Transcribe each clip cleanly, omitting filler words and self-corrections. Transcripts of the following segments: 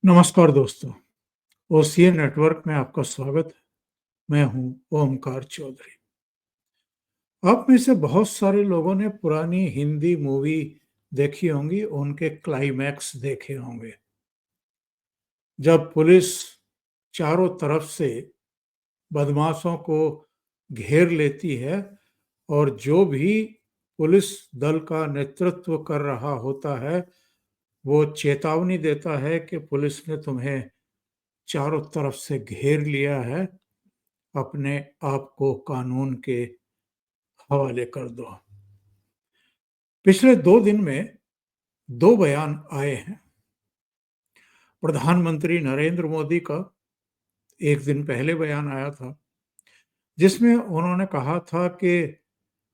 नमस्कार दोस्तों, OCA network में आपका स्वागत है। मैं हूं ओमकार चौधरी। आप में से बहुत सारे लोगों ने पुरानी हिंदी मूवी देखी होंगी, उनके क्लाइमैक्स देखे होंगे। जब पुलिस चारों तरफ से बदमाशों को घेर लेती है और जो भी पुलिस दल का नेतृत्व कर रहा होता है, वो चेतावनी देता है कि पुलिस ने तुम्हें चारों तरफ से घेर लिया है, अपने आप को कानून के हवाले कर दो। पिछले 2 दिन में 2 बयान आए हैं। प्रधानमंत्री नरेंद्र मोदी का एक दिन पहले बयान आया था, जिसमें उन्होंने कहा था कि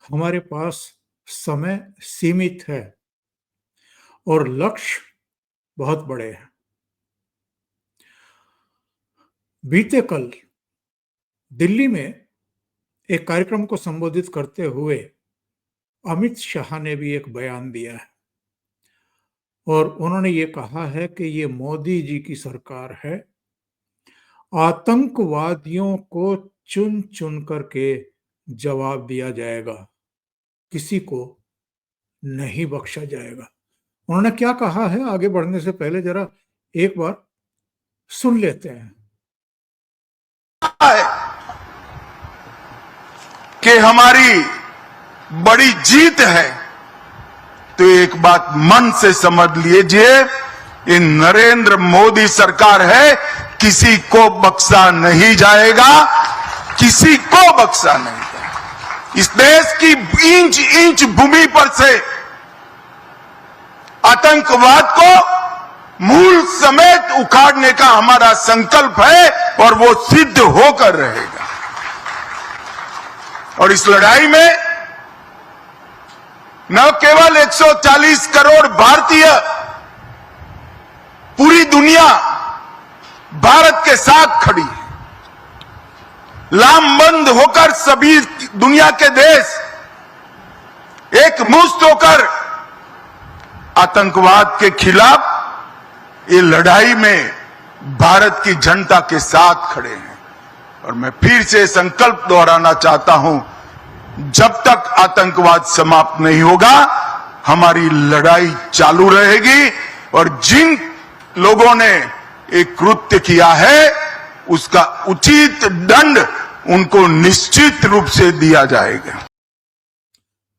हमारे पास समय सीमित है और लक्ष्य बहुत बड़े हैं। बीते कल दिल्ली में एक कार्यक्रम को संबोधित करते हुए अमित शाह ने भी एक बयान दिया है और उन्होंने ये कहा है कि ये मोदी जी की सरकार है। आतंकवादियों को चुन चुन करके जवाब दिया जाएगा, किसी को नहीं बख्शा जाएगा। उन्होंने क्या कहा है, आगे बढ़ने से पहले जरा एक बार सुन लेते हैं। कि हमारी बड़ी जीत है, तो एक बात मन से समझ लीजिए, ये नरेंद्र मोदी सरकार है, किसी को बख्शा नहीं जाएगा, किसी को बख्शा नहीं जाएगा। इस देश की इंच इंच भूमि पर से आतंकवाद को मूल समेत उखाड़ने का हमारा संकल्प है और वो सिद्ध होकर रहेगा। और इस लड़ाई में न केवल 140 करोड़ भारतीय, पूरी दुनिया भारत के साथ खड़ी है। लामबंद होकर सभी दुनिया के देश एकमुश्त होकर आतंकवाद के खिलाफ ये लड़ाई में भारत की जनता के साथ खड़े हैं। और मैं फिर से संकल्प दोहराना चाहता हूं, जब तक आतंकवाद समाप्त नहीं होगा, हमारी लड़ाई चालू रहेगी और जिन लोगों ने एक कृत्य किया है, उसका उचित दंड उनको निश्चित रूप से दिया जाएगा।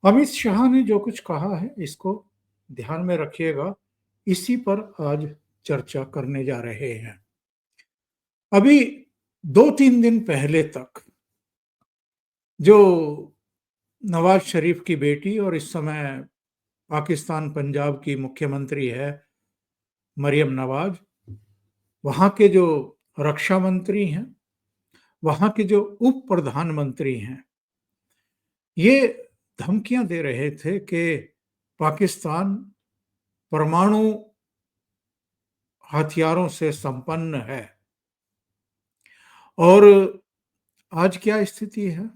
अमित शाह ने जो कुछ कहा है, इसको ध्यान में रखिएगा। इसी पर आज चर्चा करने जा रहे हैं। अभी 2-3 दिन पहले तक जो नवाज शरीफ की बेटी और इस समय पाकिस्तान पंजाब की मुख्यमंत्री है मरियम नवाज, वहां के जो रक्षा मंत्री हैं, वहां के जो उप प्रधानमंत्री हैं, ये धमकियां दे रहे थे कि पाकिस्तान परमाणु हथियारों से संपन्न है। और आज क्या स्थिति है?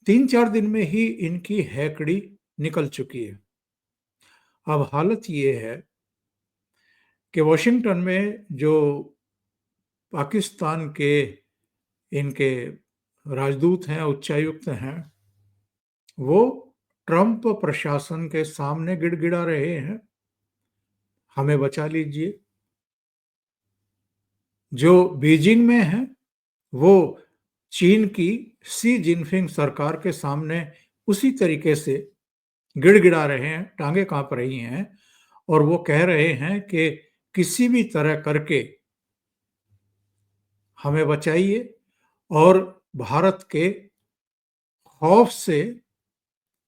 3-4 दिन में ही इनकी हैकड़ी निकल चुकी है। अब हालत ये है कि वॉशिंगटन में जो पाकिस्तान के इनके राजदूत हैं, उच्चायुक्त हैं, वो ट्रंप प्रशासन के सामने गिड़गिड़ा रहे हैं, हमें बचा लीजिए। जो बीजिंग में है, वो चीन की शी जिनपिंग सरकार के सामने उसी तरीके से गिड़गिड़ा रहे हैं, टांगे कांप रही हैं और वो कह रहे हैं कि किसी भी तरह करके हमें बचाइए और भारत के खौफ से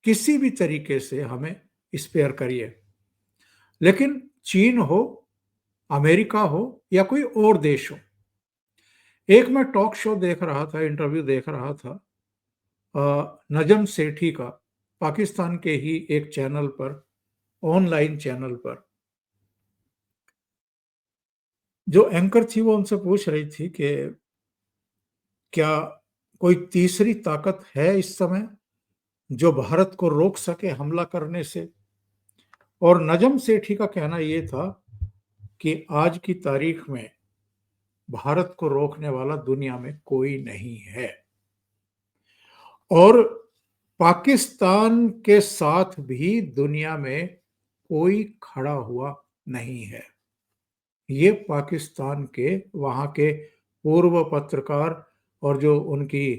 किसी भी तरीके से हमें स्पेयर करिए। लेकिन चीन हो, अमेरिका हो या कोई और देश हो, एक मैं टॉक शो देख रहा था, इंटरव्यू देख रहा था नजम सेठी का, पाकिस्तान के ही एक चैनल पर, ऑनलाइन चैनल पर। जो एंकर थी वो उनसे पूछ रही थी कि क्या कोई तीसरी ताकत है इस समय जो भारत को रोक सके हमला करने से। और नजम सेठी का कहना ये था कि आज की तारीख में भारत को रोकने वाला दुनिया में कोई नहीं है और पाकिस्तान के साथ भी दुनिया में कोई खड़ा हुआ नहीं है। ये पाकिस्तान के वहाँ के पूर्व पत्रकार और जो उनकी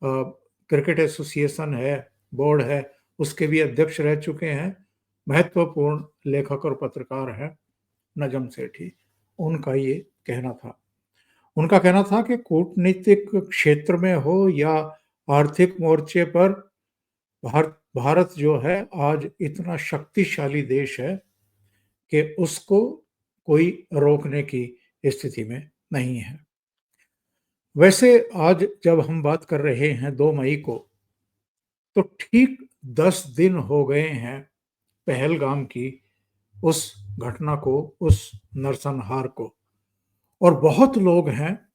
क्रिकेट एसोसिएशन है, बोर्ड है, उसके भी अध्यक्ष रह चुके हैं, महत्वपूर्ण लेखक और पत्रकार हैं नजम सेठी। उनका ये कहना था। उनका कहना था कि कूटनीतिक क्षेत्र में हो या आर्थिक मोर्चे पर भारत जो है आज इतना शक्तिशाली देश है कि उसको कोई रोकने की स्थिति में नहीं है। वैसे आज जब हम बात कर रहे हैं 2 मई को, तो ठीक 10 दिन हो गए हैं पहलगाम की उस घटना को, उस नरसंहार को। और बहुत लोग हैं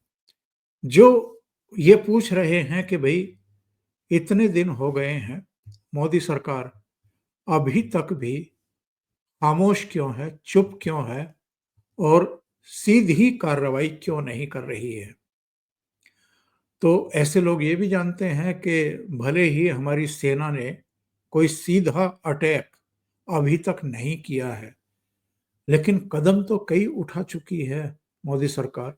जो ये पूछ रहे हैं कि भाई इतने दिन हो गए हैं, मोदी सरकार अभी तक भी खामोश क्यों है, चुप क्यों है और सीधी कार्रवाई क्यों नहीं कर रही है। तो ऐसे लोग ये भी जानते हैं कि भले ही हमारी सेना ने कोई सीधा अटैक अभी तक नहीं किया है, लेकिन कदम तो कई उठा चुकी है मोदी सरकार।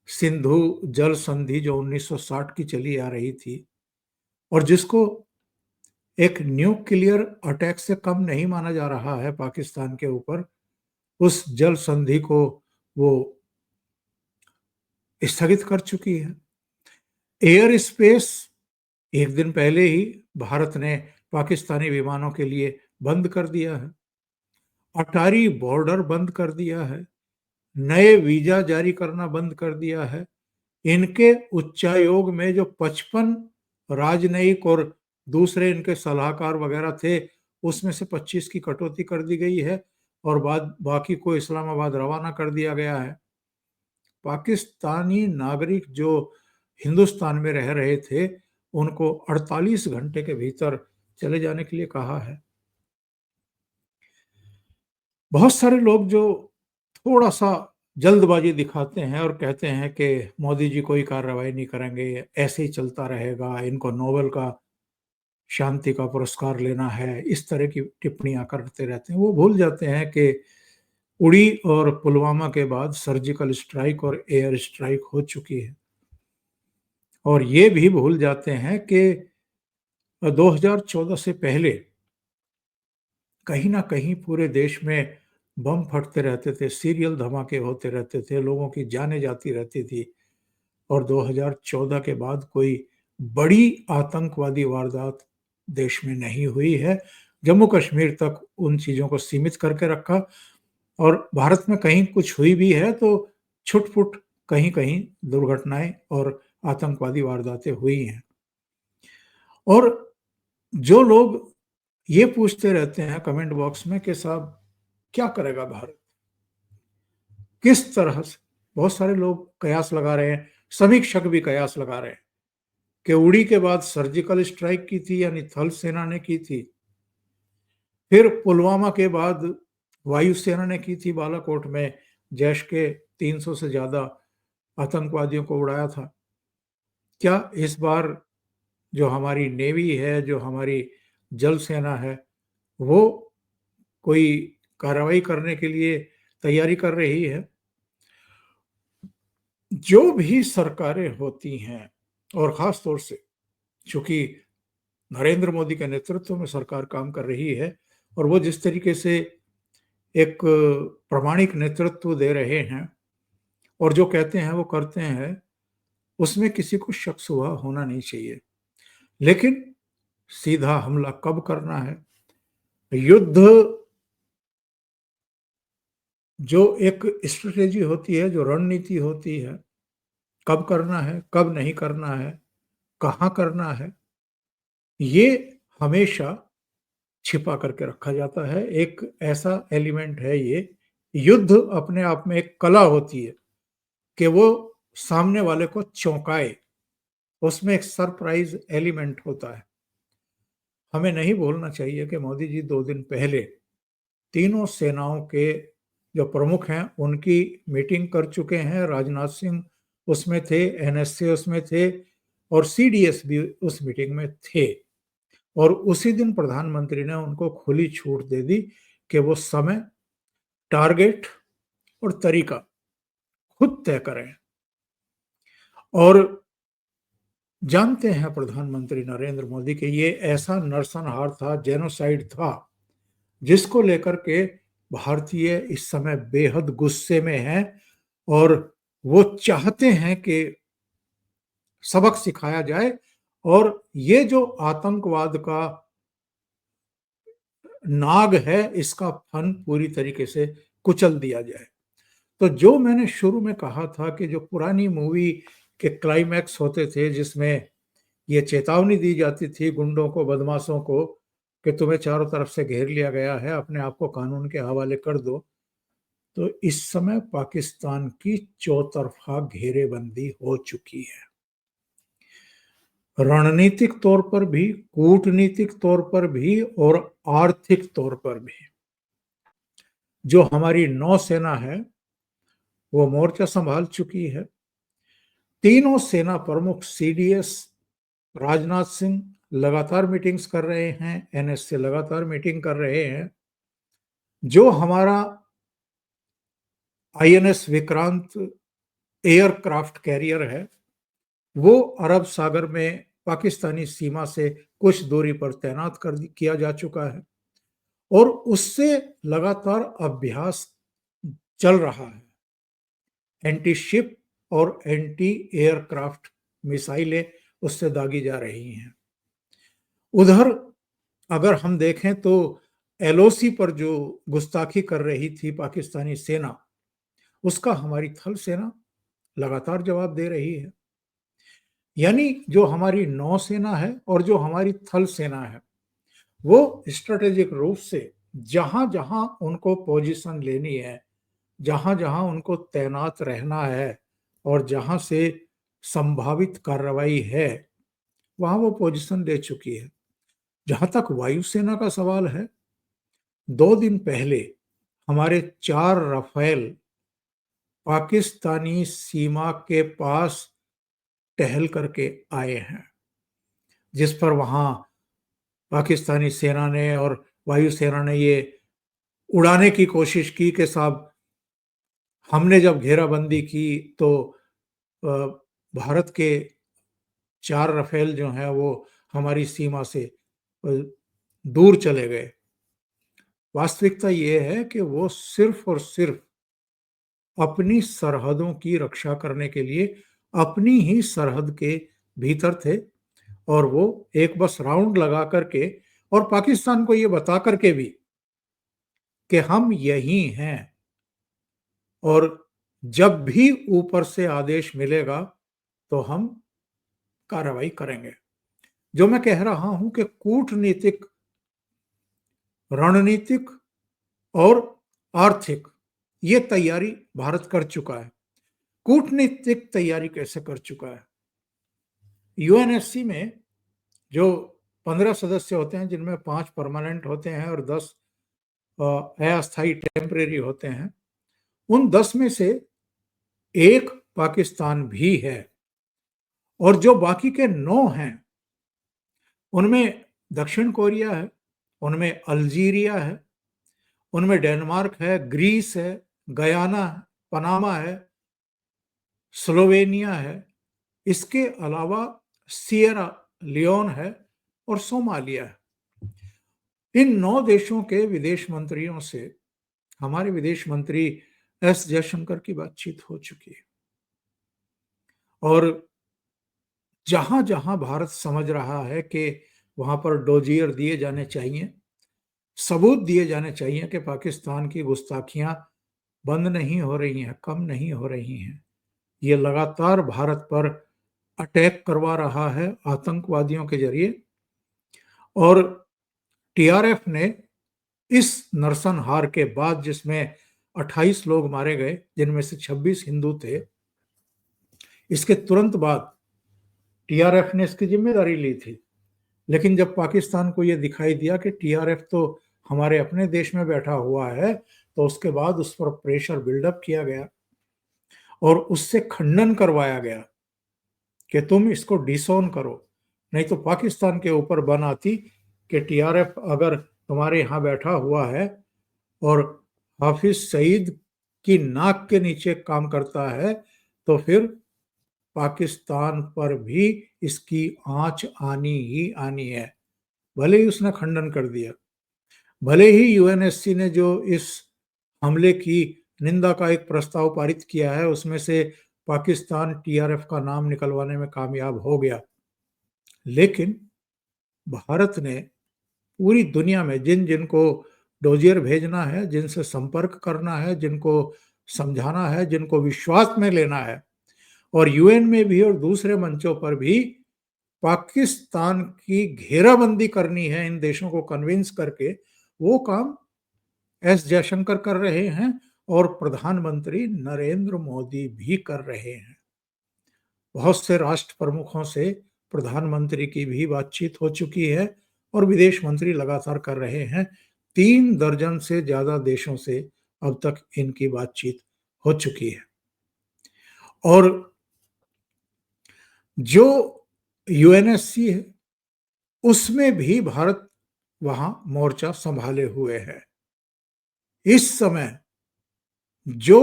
सिंधु जल संधि जो 1960 की चली आ रही थी और जिसको एक न्यूक्लियर अटैक से कम नहीं माना जा रहा है पाकिस्तान के ऊपर, उस जल संधि को वो स्थगित कर चुकी है। एयर स्पेस एक दिन पहले ही भारत ने पाकिस्तानी विमानों के लिए बंद कर दिया है। अटारी बॉर्डर बंद कर दिया है। नए वीजा जारी करना बंद कर दिया है। इनके उच्चायोग में जो 55 राजनयिक और दूसरे इनके सलाहकार वगैरह थे, उसमें से 25 की कटौती कर दी गई है और बाकी को इस्लामाबाद रवाना कर दिया गया है। पाकिस्तानी नागरिक जो हिंदुस्तान में रह रहे थे, उनको 48 घंटे के भीतर चले जाने के लिए कहा है। बहुत सारे लोग जो थोड़ा-सा जल्दबाजी दिखाते हैं और कहते हैं कि मोदी जी कोई कार्रवाई नहीं करेंगे, ऐसे ही चलता रहेगा, इनको नोबेल का शांति का पुरस्कार लेना है, इस तरह की टिप्पणियाँ करते रहते हैं। वो भूल जाते हैं कि उड़ी और पुलवामा के बाद सर्जिकल स्ट्राइक और एयर स्ट्राइक हो चुकी है। और ये भी भूल जाते हैं कि 2014 से पहले कहीं न कहीं पूरे देश में बम फटते रहते थे, सीरियल धमाके होते रहते थे, लोगों की जानें जाती रहती थी और 2014 के बाद कोई बड़ी आतंकवादी वारदात देश में नहीं हुई है। जम्मू-कश्मीर तक उन चीज़ों को सीमित करके रखा और भारत में कहीं कुछ हुई भी है तो छुट-पुट कहीं-कहीं दुर्घटनाएँ और आतंकवादी वारदातें हुई हैं। और जो लोग ये पूछते रहते हैं कमेंट बॉक्स में कि साहब क्या करेगा भारत? किस तरह से? बहुत सारे लोग कयास लगा रहे हैं, समीक्षक भी कयास लगा रहे हैं कि उड़ी के बाद सर्जिकल स्ट्राइक की थी यानी थल सेना ने की थी। फिर पुलवामा के बाद वायुसेना ने की थी, बालाकोट में जैश के 300 से ज़्यादा आतंकवादियों को उड़ाया था। क्या इस बार जो हमारी नेवी है, जो हमारी जल सेना है, वो कोई कार्रवाई करने के लिए तैयारी कर रही है? जो भी सरकारें होती हैं और ख़ास तौर से चूँकि नरेंद्र मोदी के नेतृत्व में सरकार काम कर रही है और वो जिस तरीके से एक प्रामाणिक नेतृत्व दे रहे हैं और जो कहते हैं वो करते हैं, उसमें किसी को शक शुबा होना नहीं चाहिए। लेकिन सीधा हमला कब करना है? युद्ध जो एक स्ट्रैटेजी होती है, जो रणनीति होती है, कब करना है, कब नहीं करना है, कहाँ करना है, ये हमेशा छिपा करके रखा जाता है। एक ऐसा एलिमेंट है ये, युद्ध अपने आप में एक कला होती है कि वो सामने वाले को चौंकाए, उसमें एक सरप्राइज़ एलिमेंट होता है। हमें नहीं भूलना चाहिए कि मोदी जी 2 दिन पहले तीनों सेनाओं के जो प्रमुख हैं उनकी मीटिंग कर चुके हैं। राजनाथ सिंह उसमें थे, एनएसए उसमें थे और सीडीएस भी उस मीटिंग में थे। और उसी दिन प्रधानमंत्री ने उनको खुली छूट दे दी कि वो समय, टारगेट और तरीका खुद तय करें। और जानते हैं प्रधानमंत्री नरेंद्र मोदी कि ये ऐसा नरसंहार था, जेनोसाइड था, जिसको लेकर के भारतीय इस समय बेहद गुस्से में हैं और वो चाहते हैं कि सबक सिखाया जाए और ये जो आतंकवाद का नाग है, इसका फन पूरी तरीके से कुचल दिया जाए। तो जो मैंने शुरू में कहा था कि जो पुरानी मूवी के क्लाइमैक्स होते थे, जिसमें ये चेतावनी दी जाती थी गुंडों को, बदमाशों को, कि तुम्हें चारों तरफ से घेर लिया गया है, अपने आप को कानून के हवाले कर दो, तो इस समय पाकिस्तान की चौतरफा घेरेबंदी हो चुकी है। रणनीतिक तौर पर भी, कूटनीतिक तौर पर भी और आर्थिक तौर पर भी। जो हमारी नौसेना है वो मोर्चा संभाल चुकी है। तीनों सेना प्रमुख सीडीएस, राजनाथ सिंह लगातार मीटिंग्स कर रहे हैं, एनएसए लगातार मीटिंग कर रहे हैं। जो हमारा आईएनएस विक्रांत एयरक्राफ्ट कैरियर है, वो अरब सागर में पाकिस्तानी सीमा से कुछ दूरी पर तैनात किया जा चुका है और उससे लगातार अभ्यास चल रहा है। एंटी शिप और एंटी एयरक्राफ्ट मिसाइलें उससे दागी जा रही हैं। उधर अगर हम देखें तो एलओसी पर जो गुस्ताखी कर रही थी पाकिस्तानी सेना, उसका हमारी थल सेना लगातार जवाब दे रही है। यानी जो हमारी नौसेना है और जो हमारी थल सेना है, वो स्ट्रेटेजिक रूप से जहां जहां उनको पोजीशन लेनी है, जहां जहां उनको तैनात रहना है और जहां से संभावित कार्रवाई है, वहां वो पोजीशन ले चुकी है। जहां तक वायुसेना का सवाल है, 2 दिन पहले हमारे 4 राफेल पाकिस्तानी सीमा के पास टहल करके आए हैं, जिस पर वहां पाकिस्तानी सेना ने और वायुसेना ने ये उड़ाने की कोशिश की कि साहब, हमने जब घेराबंदी की तो भारत के 4 राफेल जो हैं वो हमारी सीमा से दूर चले गए। वास्तविकता ये है कि वो सिर्फ और सिर्फ अपनी सरहदों की रक्षा करने के लिए अपनी ही सरहद के भीतर थे और वो एक बस राउंड लगा करके और पाकिस्तान को ये बता करके भी कि हम यही हैं और जब भी ऊपर से आदेश मिलेगा तो हम कार्रवाई करेंगे। जो मैं कह रहा हूं कि कूटनीतिक, रणनीतिक और आर्थिक ये तैयारी भारत कर चुका है। कूटनीतिक तैयारी कैसे कर चुका है? यूएनएससी में जो 15 सदस्य होते हैं, जिनमें 5 परमानेंट होते हैं और 10 अस्थायी टेम्परेरी होते हैं, उन 10 में से एक पाकिस्तान भी है और जो बाकी के 9 हैं उनमें दक्षिण कोरिया है, उनमें अल्जीरिया है, उनमें डेनमार्क है, ग्रीस है, गयाना है, पनामा है, स्लोवेनिया है, इसके अलावा सिएरा लियोन है और सोमालिया है। इन 9 देशों के विदेश मंत्रियों से हमारे विदेश मंत्री एस जयशंकर की बातचीत हो चुकी है और जहां जहां भारत समझ रहा है कि वहां पर डोजियर दिए जाने चाहिए, सबूत दिए जाने चाहिए कि पाकिस्तान की गुस्ताखियां बंद नहीं हो रही हैं, कम नहीं हो रही हैं, ये लगातार भारत पर अटैक करवा रहा है आतंकवादियों के जरिए। और टीआरएफ ने इस नरसंहार के बाद, जिसमें 28 लोग मारे गए, जिनमें से 26 हिंदू थे, इसके तुरंत बाद टीआरएफ ने इसकी जिम्मेदारी ली थी। लेकिन जब पाकिस्तान को यह दिखाई दिया कि टीआरएफ तो हमारे अपने देश में बैठा हुआ है, तो उसके बाद उस पर प्रेशर बिल्डअप किया गया और उससे खंडन करवाया गया कि तुम इसको डिसोन करो, नहीं तो पाकिस्तान के ऊपर बन आती कि टीआरएफ अगर तुम्हारे यहाँ बैठा हुआ है और हाफिज सईद की नाक के नीचे काम करता है, तो फिर पाकिस्तान पर भी इसकी आंच आनी ही आनी है। भले ही उसने खंडन कर दिया, भले ही यूएनएससी ने जो इस हमले की निंदा का एक प्रस्ताव पारित किया है, उसमें से पाकिस्तान टीआरएफ का नाम निकलवाने में कामयाब हो गया, लेकिन भारत ने पूरी दुनिया में जिन जिनको डोजियर भेजना है, जिनसे संपर्क करना है, जिनको समझाना है, जिनको विश्वास में लेना है, और यूएन में भी और दूसरे मंचों पर भी पाकिस्तान की घेराबंदी करनी है, इन देशों को कन्विंस करके, वो काम एस जयशंकर कर रहे हैं और प्रधानमंत्री नरेंद्र मोदी भी कर रहे हैं। बहुत से राष्ट्र प्रमुखों से प्रधानमंत्री की भी बातचीत हो चुकी है और विदेश मंत्री लगातार कर रहे हैं। 3 दर्जन से ज्यादा देशों से अब तक इनकी बातचीत हो चुकी है। और जो यूएनएससी है, उसमें भी भारत वहां मोर्चा संभाले हुए है। इस समय जो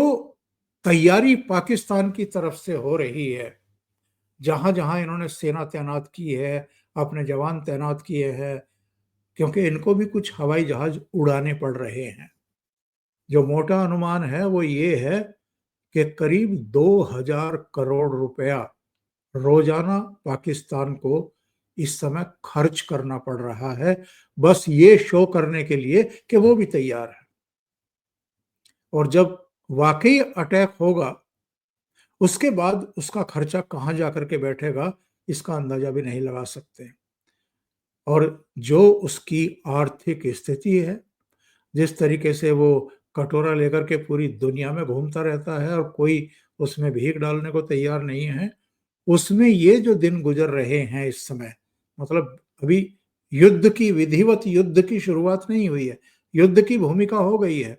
तैयारी पाकिस्तान की तरफ से हो रही है, जहां जहां इन्होंने सेना तैनात की है, अपने जवान तैनात किए हैं, क्योंकि इनको भी कुछ हवाई जहाज उड़ाने पड़ रहे हैं। जो मोटा अनुमान है वो ये है कि करीब 2000 करोड़ रुपया रोजाना पाकिस्तान को इस समय खर्च करना पड़ रहा है, बस ये शो करने के लिए कि वो भी तैयार है। और जब वाकई अटैक होगा, उसके बाद उसका खर्चा कहां जाकर के बैठेगा, इसका अंदाजा भी नहीं लगा सकते। और जो उसकी आर्थिक स्थिति है, जिस तरीके से वो कटोरा लेकर के पूरी दुनिया में घूमता रहता है और कोई उसमें भीख डालने को तैयार नहीं है, उसमें ये जो दिन गुजर रहे हैं इस समय, मतलब अभी युद्ध की विधिवत युद्ध की शुरुआत नहीं हुई है, युद्ध की भूमिका हो गई है,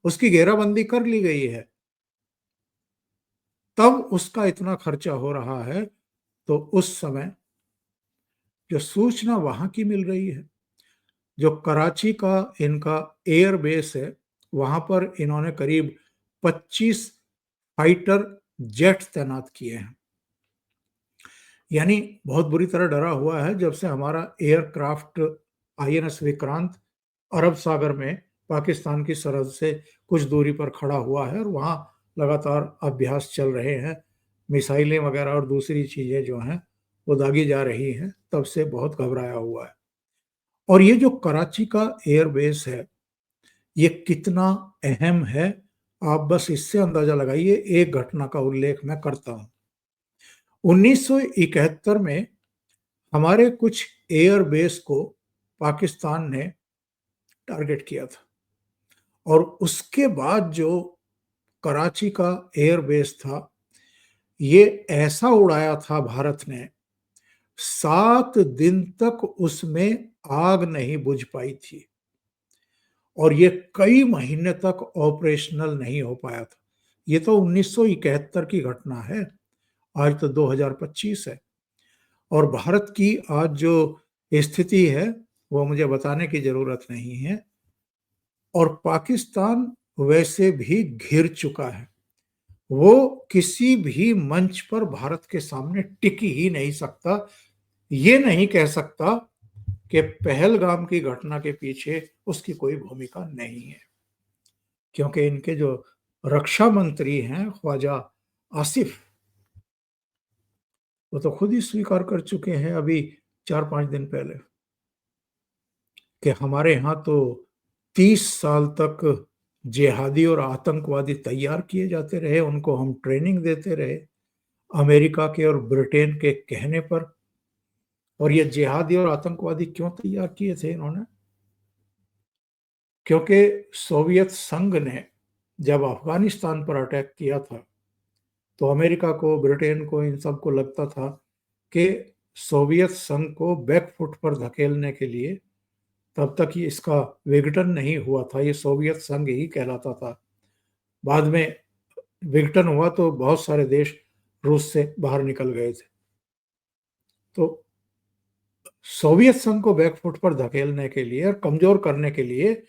उसकी घेराबंदी कर ली गई है, तब उसका इतना खर्चा हो रहा है। तो उस समय जो सूचना वहां की मिल रही है, जो कराची का इनका एयर बेस है, वहां पर इन्होंने करीब 25 फाइटर जेट तैनात किए हैं। यानी बहुत बुरी तरह डरा हुआ है जब से हमारा एयरक्राफ्ट आईएनएस विक्रांत अरब सागर में पाकिस्तान की सरहद से कुछ दूरी पर खड़ा हुआ है और वहां लगातार अभ्यास चल रहे हैं। मिसाइलें वगैरह और दूसरी चीजें जो हैं वो दागी जा रही हैं, तब से बहुत घबराया हुआ है। और ये जो कराची का एयरबेस है, ये कितना अहम है, आप बस इससे अंदाजा लगाइए। एक घटना का उल्लेख मैं करता हूं। 1971 में हमारे कुछ एयरबेस को पाकिस्तान ने टारगेट किया था और उसके बाद जो कराची का एयरबेस था, ये ऐसा उड़ाया था भारत ने, 7 दिन तक उसमें आग नहीं बुझ पाई थी और ये कई महीने तक ऑपरेशनल नहीं हो पाया था। ये तो 1971 की घटना है, आज तो 2025 है। और भारत की आज जो स्थिति है वो मुझे बताने की जरूरत नहीं है। और पाकिस्तान वैसे भी घिर चुका है, वो किसी भी मंच पर भारत के सामने टिक ही नहीं सकता। ये नहीं कह सकता कि पहलगाम की घटना के पीछे उसकी कोई भूमिका नहीं है, क्योंकि इनके जो रक्षा मंत्री हैं ख्वाजा आसिफ, वो तो खुद ही स्वीकार कर चुके हैं अभी 4-5 दिन पहले कि हमारे यहाँ तो 30 साल तक जिहादी और आतंकवादी तैयार किए जाते रहे, उनको हम ट्रेनिंग देते रहे अमेरिका के और ब्रिटेन के कहने पर। और ये जिहादी और आतंकवादी क्यों तैयार किए थे इन्होंने? क्योंकि सोवियत संघ ने जब अफगानिस्तान पर अटैक किया था, तो अमेरिका को, ब्रिटेन को, इन सबको लगता था कि सोवियत संघ को बैकफुट पर धकेलने के लिए तब तक ये इसका विघटन नहीं हुआ था, ये सोवियत संघ ही कहलाता था। बाद में विघटन हुआ तो बहुत सारे देश रूस से बाहर निकल गए थे। तो सोवियत संघ को बैकफुट पर धकेलने के लिए और कमजोर करने के लिए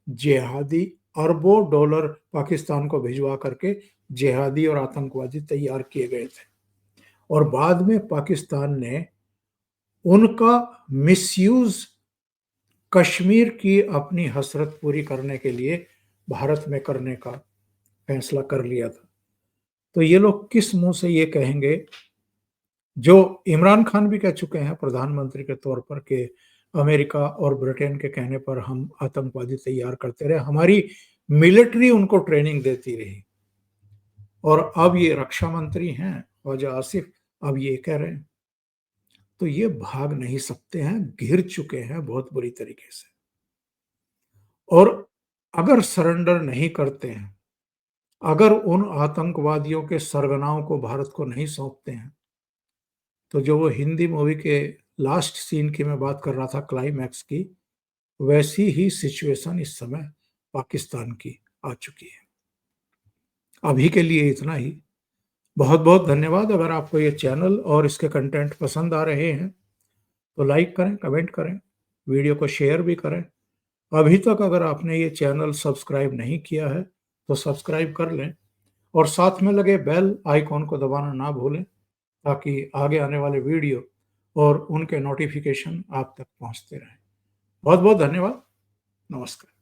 जिहादी अरबों डॉलर पाकिस्तान को भिजवा करके जिहादी और आतंकवादी तैयार किए गए थे। और बाद में पाकिस्तान ने उनका मिसयूज कश्मीर की अपनी हसरत पूरी करने के लिए भारत में करने का फैसला कर लिया था। तो ये लोग किस मुंह से ये कहेंगे, जो इमरान खान भी कह चुके हैं प्रधानमंत्री के तौर पर, कि अमेरिका और ब्रिटेन के कहने पर हम आतंकवादी तैयार करते रहे, हमारी मिलिट्री उनको ट्रेनिंग देती रही। और अब ये रक्षा मंत्री हैं ख्वाजा आसिफ, अब ये कह रहे हैं। तो ये भाग नहीं सकते हैं, घिर चुके हैं बहुत बुरी तरीके से। और अगर सरेंडर नहीं करते हैं, अगर उन आतंकवादियों के सरगनाओं को भारत को नहीं सौंपते हैं, तो जो वो हिंदी मूवी के लास्ट सीन की मैं बात कर रहा था, क्लाइमैक्स की, वैसी ही सिचुएशन इस समय पाकिस्तान की आ चुकी है। अभी के लिए इतना ही। बहुत बहुत धन्यवाद। अगर आपको ये चैनल और इसके कंटेंट पसंद आ रहे हैं तो लाइक करें, कमेंट करें, वीडियो को शेयर भी करें। अभी तक अगर आपने ये चैनल सब्सक्राइब नहीं किया है तो सब्सक्राइब कर लें और साथ में लगे बेल आइकॉन को दबाना ना भूलें, ताकि आगे आने वाले वीडियो और उनके नोटिफिकेशन आप तक पहुंचते रहें। बहुत बहुत धन्यवाद। नमस्कार।